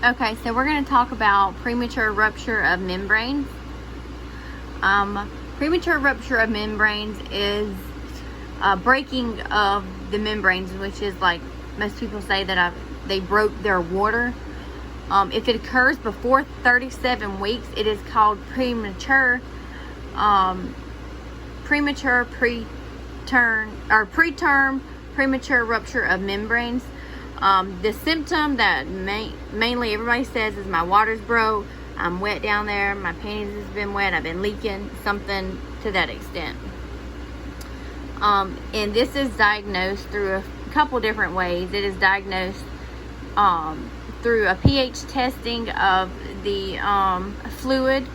Okay, so we're going to talk about premature rupture of membranes. Premature rupture of membranes is breaking of the membranes, which is like most people say that they broke their water. If it occurs before 37 weeks, it is called preterm premature rupture of membranes. The symptom that mainly everybody says is my water's broke, I'm wet down there, my panties has been wet, I've been leaking, something to that extent. And this is diagnosed through a couple different ways. It is diagnosed through a pH testing of the fluid,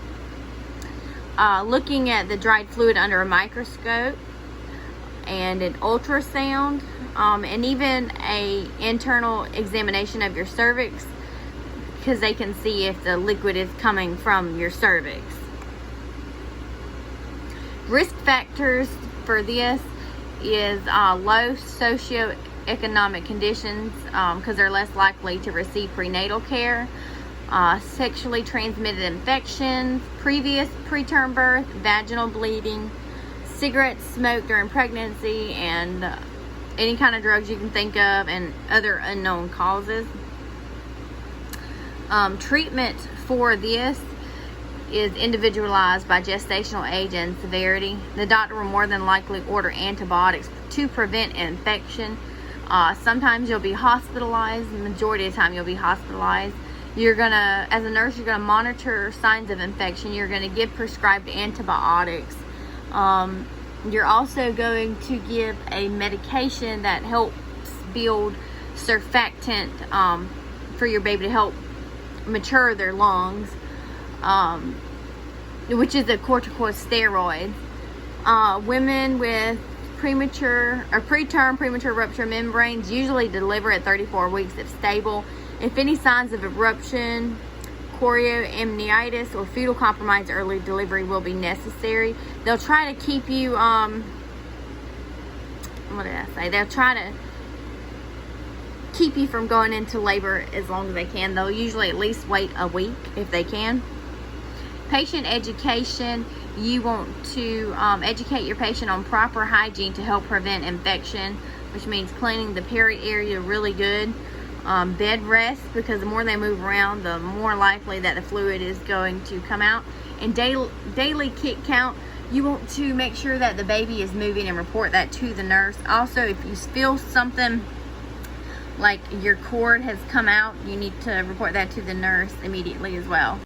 looking at the dried fluid under a microscope, and an ultrasound, and even a internal examination of your cervix, because they can see if the liquid is coming from your cervix. Risk factors for this is low socioeconomic conditions, because they're less likely to receive prenatal care, sexually transmitted infections, previous preterm birth, vaginal bleeding, cigarettes smoked during pregnancy, and any kind of drugs you can think of, and other unknown causes. Treatment for this is individualized by gestational age and severity. The doctor will more than likely order antibiotics to prevent infection. Sometimes you'll be hospitalized. The majority of the time you'll be hospitalized. As a nurse, you're gonna monitor signs of infection. You're gonna give prescribed antibiotics. You're also going to give a medication that helps build surfactant for your baby to help mature their lungs, which is a corticosteroid. Women with preterm premature rupture membranes usually deliver at 34 weeks if stable. If any signs of eruption, chorioamnionitis, or fetal compromise, early delivery will be necessary. They'll try to keep you, They'll try to keep you from going into labor as long as they can. They'll usually at least wait a week if they can. Patient education. You want to educate your patient on proper hygiene to help prevent infection, which means cleaning the peri area really good. Bed rest, because the more they move around, the more likely that the fluid is going to come out. And daily kick count. You want to make sure that the baby is moving and report that to the nurse. Also, if you feel something like your cord has come out, you need to report that to the nurse immediately as well.